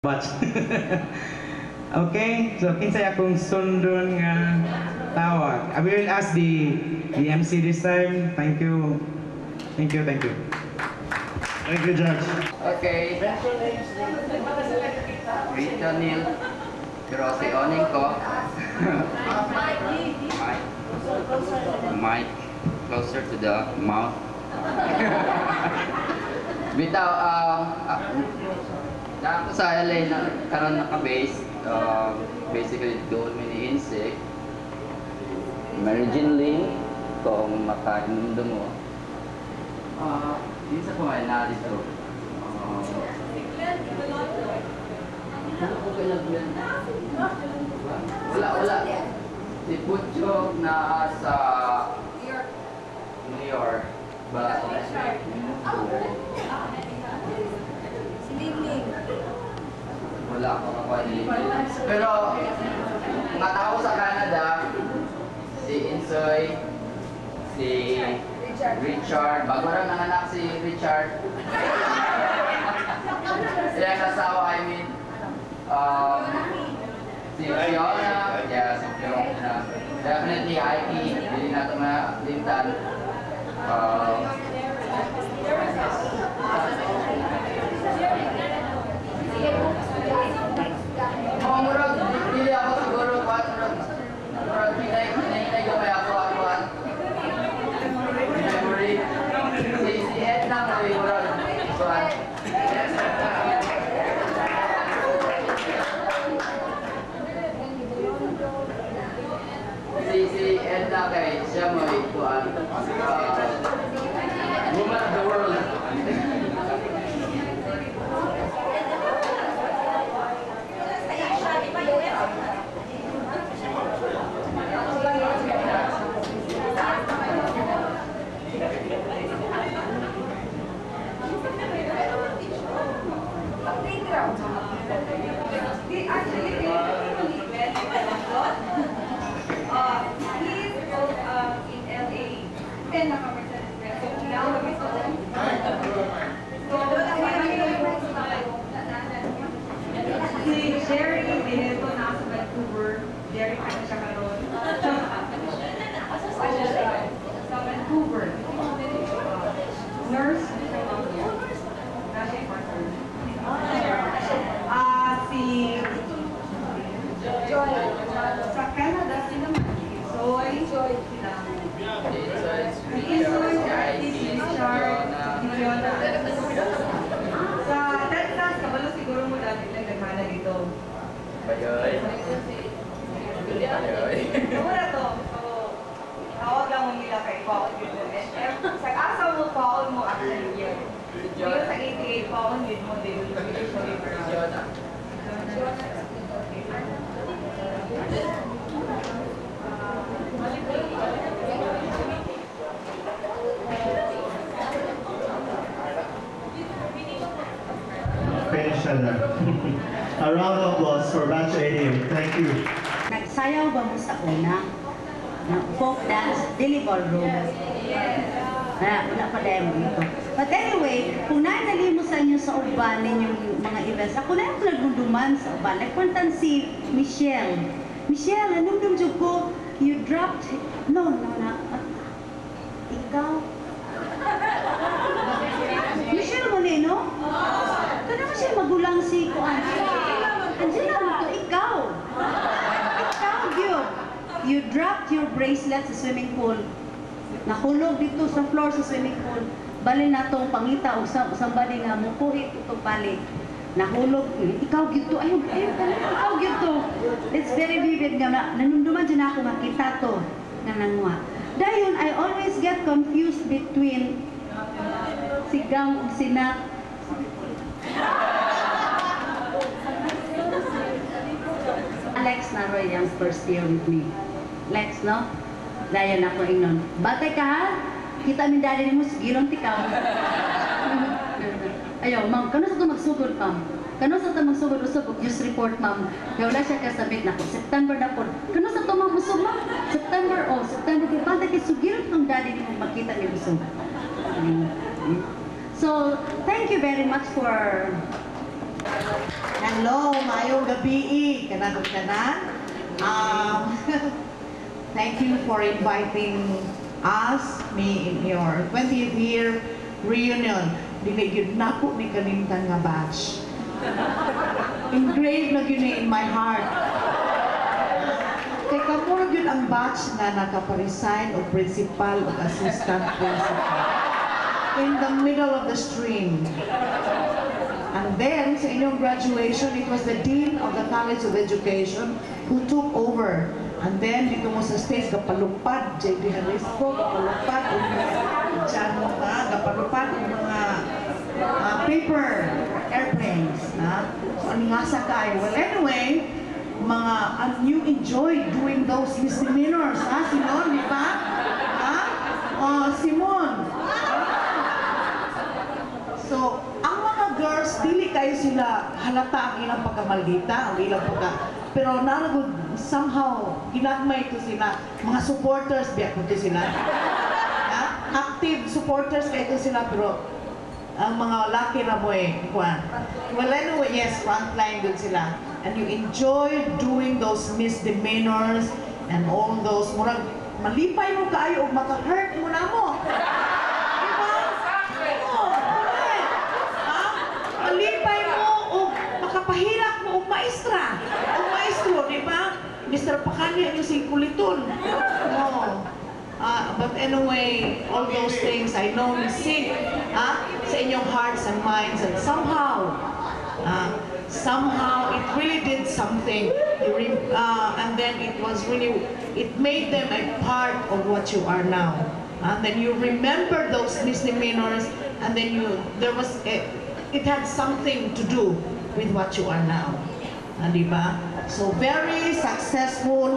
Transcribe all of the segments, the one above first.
Batch. Okay, so kinsay akong sundon nga tawag. I will ask the MC this time. Thank you. Thank you, thank you. Thank you, Judge. Okay. Rita Neil. Pero si Oning ko. Mic closer to the mouth. Bitaw, dahil sa LA na karon naka-base, basically doon mini insect. Mary Jean Lynn, kung makainundong mo. Yun sa kumain na dito. Wala. Si Butchok na sa New York. Ba? Wala ako kapalit. Pero, mga tao sa Canada, si Insoy, si Richard, bago lang nanganak si Richard. Sila kasawa, I mean, si Fiona, si Fiona. Definitely, Ike, hindi natin malintan. Murag, dili ako siguro pa, murag, hinay gamay ako. Memory. Si Ed lang, murag, si Ed lang kay siya mo ikuan. Woman of the world. Si Jerry, dito nasa Vancouver. Jerry pa siya karon. Sa Vancouver. Nurse. Si Joy. Sa Canada, sino man? Joy. Sila. Si Insoy, si Richard, si Fiona. Sa Texas, kabalo siguro mo dati nagkakala dito. Bayoy. Wala to. So, tawag lang mo nila kay Paul yun. Sa asa mo, Paul mo actually yun. Dito sa 88, Paul yun mo din. Usually Fiona. Finish na. A round of applause for Batch 88. Thank you. Nagsayaw ba mo sa una? Na folk dance, dili ballroom. Wala pa dahil mo dito. But anyway, kung nainali mo sa inyo sa uban ninyong mga events, ako na yung nagduduman sa uban. Nagpuntan si Michelle. Michelle, anong dumdum ko? You dropped... No. Ikaw? Michelle Molino? Kaya mo siya magulang si Kuan. Angela, ikaw. Ikaw, you dropped your bracelet sa swimming pool. Nahulog dito sa floor sa swimming pool. Bali na itong pangita o somebody nga mo puhit itong bali. Nahulog. Ikaw gito. Ayun, ikaw gito. It's very vivid nga na. Nanunduman dyan ako makita to nga nangwa. Dayon, I always get confused between sigang o sinat. Lex na roy yung first year with me. Lex, no? Dayan ako ingnon. Batay ka ha? Kita min dali ni mo, sigilong tikaw. Ayaw, ma'am, kano sa ito magsugod, ma'am? Kano sa ito magsugod, usog, use report, ma'am. Kaya wala siya kasabit na po. September na po. Kano sa ito, ma'am, usog, ma'am? September, September. Batay kay sugilong itong dali ni mo makita ni usog. So, thank you very much for Hello, mayong gabi. Kanang thank you for inviting us, me, in your 20th year reunion. Dili gyud nako ni kalimtan nga batch. Engraved na gyud ni in my heart. Kay kamo na gyud ang batch na nakaparesign o principal o assistant principal. In the middle of the stream. And then, sa inyong graduation, it was the Dean of the College of Education who took over. And then, dito mo sa stage, kapalupad, J.D. Harrisco, kapalupad, kapalupad ng mga paper airplanes. So, aningasa kayo. Well, anyway, you enjoyed doing those misdemeanors, Simon, di ba? Simon. So, ang mga girls, dili kayo sila halata ang ilang pagkamaldita, ang ilang pero naragod, somehow, ginagmay ito sila. Mga supporters, biyak ito sila. Active supporters kayo sila, pero ang mga laki na mo well, anyway, yes, frontline din sila. And you enjoy doing those misdemeanors and all those, murag, malipay mo kayo o maka-hurt mo na mo. Malipay mo o makapahilak mo o maestra. O maestro, di ba? Mr. Pakanya yung singkuliton. No. But anyway, all those things I know we sing sa inyong hearts and minds, and somehow it really did something. And then it made them a part of what you are now. And then you remember those misdemeanors, and then it had something to do with what you are now. Diba? So very successful.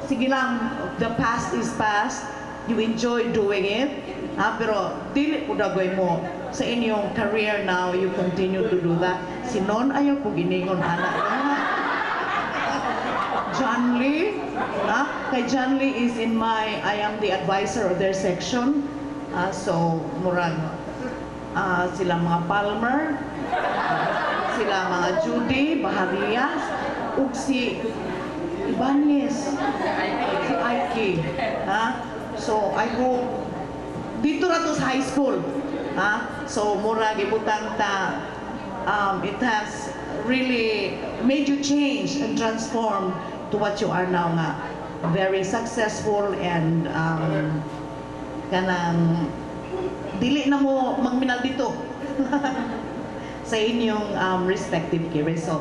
Sige lang, the past is past. You enjoy doing it. Pero dili po dagoy mo sa inyong career now, you continue to do that. Sinon ayaw po giningon anak. John Lee. Kay John Lee is I am the advisor of their section. So, murag, sila mga Palmer, sila mga Judy, Baharias, ug si Ibanez, si Aiki. So, I hope, dito na to sa high school. So, murag ibutang ta, it has really made you change and transform to what you are now nga. Very successful and kanang dili na mo magminal dito sa inyong respective careers. So,